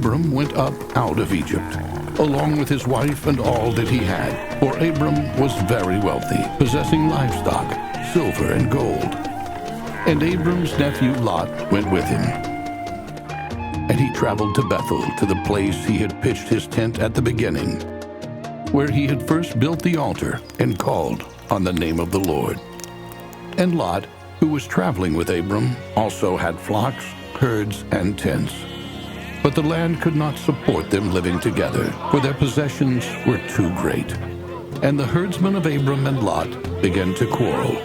Abram went up out of Egypt, along with his wife and all that he had. For Abram was very wealthy, possessing livestock, silver and gold. And Abram's nephew Lot went with him. And he traveled to Bethel, to the place he had pitched his tent at the beginning, where he had first built the altar and called on the name of the Lord. And Lot, who was traveling with Abram, also had flocks, herds, and tents. But the land could not support them living together, for their possessions were too great. And the herdsmen of Abram and Lot began to quarrel.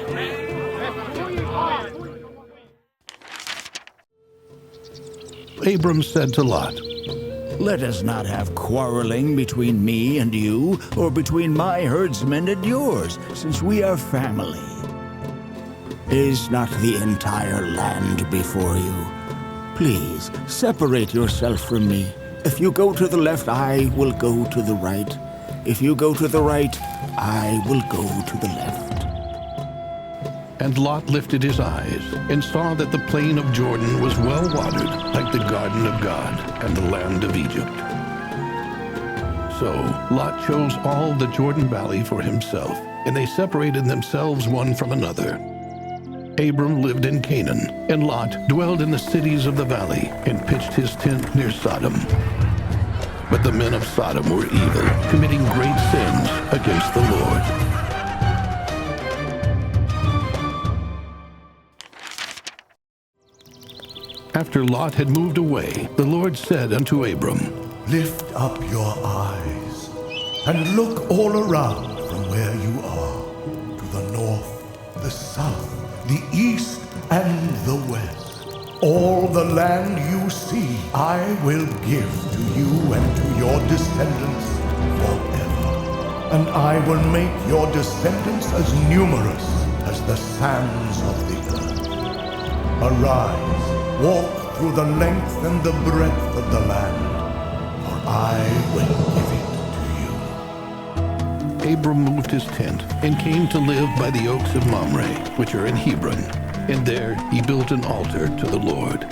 Abram said to Lot, "Let us not have quarreling between me and you, or between my herdsmen and yours, since we are family. Is not the entire land before you? Please, separate yourself from me. If you go to the left, I will go to the right. If you go to the right, I will go to the left." And Lot lifted his eyes and saw that the plain of Jordan was well watered, like the garden of God and the land of Egypt. So Lot chose all the Jordan Valley for himself, and they separated themselves one from another. Abram lived in Canaan, and Lot dwelled in the cities of the valley and pitched his tent near Sodom. But the men of Sodom were evil, committing great sins against the Lord. After Lot had moved away, the Lord said unto Abram, Lift up your eyes and look all around from where you are, to the north, the south, the east, and the west. All the land you see I will give to you and to your descendants forever. And I will make your descendants as numerous as the sands of the earth. Arise, walk through the length and the breadth of the land, for I will give it to you. Abram moved his tent and came to live by the oaks of Mamre, which are in Hebron, and there he built an altar to the Lord.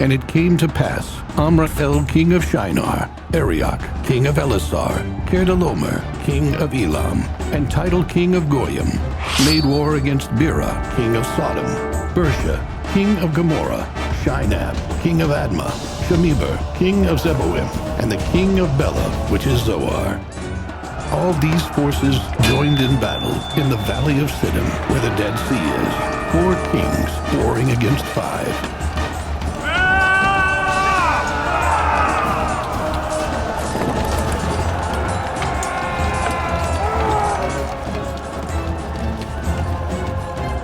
And it came to pass, Amraphel king of Shinar, Arioch king of Elasar, Kedorlaomer king of Elam, and Tidal king of Goyim, made war against Bera king of Sodom, Bersha king of Gomorrah, Shinab king of Admah, Shemeber king of Zeboim, and the king of Bela, which is Zoar. All these forces joined in battle in the valley of Siddim, where the Dead Sea is, 4 kings warring against 5.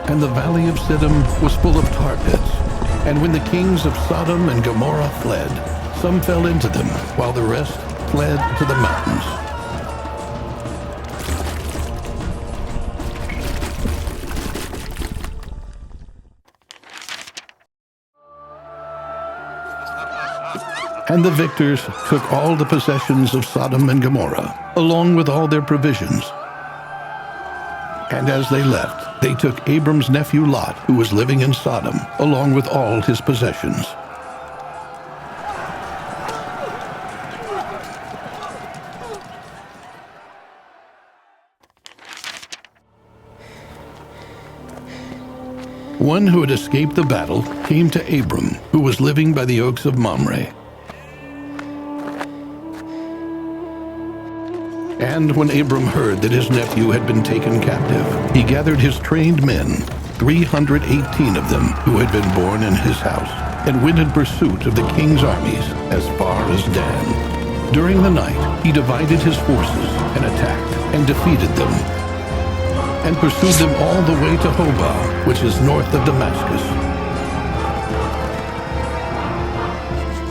And the valley of Siddim was full of tar pits. And when the kings of Sodom and Gomorrah fled, some fell into them, while the rest fled to the mountains. And the victors took all the possessions of Sodom and Gomorrah, along with all their provisions. And as they left, they took Abram's nephew Lot, who was living in Sodom, along with all his possessions. One who had escaped the battle came to Abram, who was living by the oaks of Mamre. And when Abram heard that his nephew had been taken captive, he gathered his trained men, 318 of them who had been born in his house, and went in pursuit of the king's armies as far as Dan. During the night he divided his forces and attacked and defeated them, and pursued them all the way to Hobah, which is north of Damascus.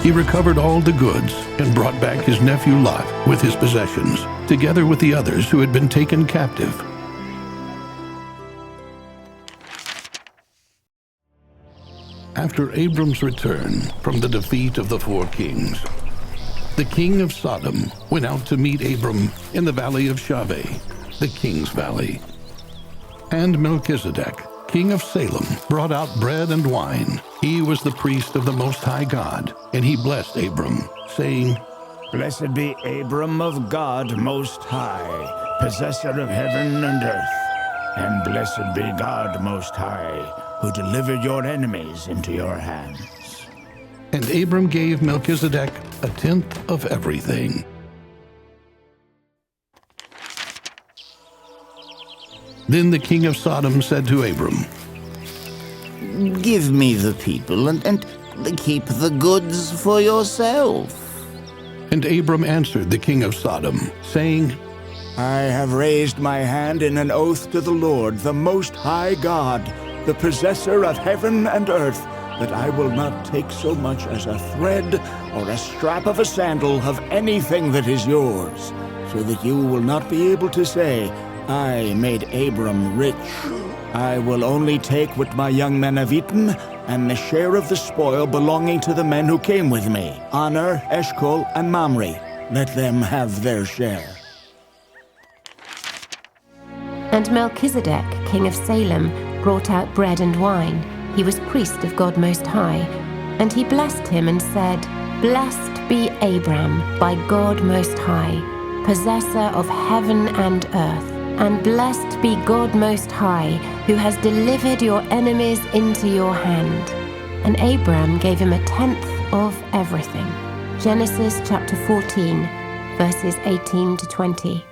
He recovered all the goods and brought back his nephew Lot with his possessions, together with the others who had been taken captive. After Abram's return from the defeat of the 4 kings, the king of Sodom went out to meet Abram in the valley of Shaveh, the king's valley. And Melchizedek, king of Salem, brought out bread and wine. He was the priest of the Most High God, and he blessed Abram, saying, Blessed be Abram of God Most High, possessor of heaven and earth. And blessed be God Most High, who delivered your enemies into your hands. And Abram gave Melchizedek a tenth of everything. Then the king of Sodom said to Abram, Give me the people and keep the goods for yourself. And Abram answered the king of Sodom, saying, I have raised my hand in an oath to the Lord, the Most High God, the possessor of heaven and earth, that I will not take so much as a thread or a strap of a sandal of anything that is yours, so that you will not be able to say, I made Abram rich. I will only take what my young men have eaten, and the share of the spoil belonging to the men who came with me, Honor, Eshcol, and Mamre. Let them have their share. And Melchizedek, king of Salem, brought out bread and wine. He was priest of God Most High. And he blessed him and said, Blessed be Abram by God Most High, possessor of heaven and earth. And blessed be God Most High, who has delivered your enemies into your hand. And Abram gave him a tenth of everything. Genesis chapter 14, verses 18 to 20.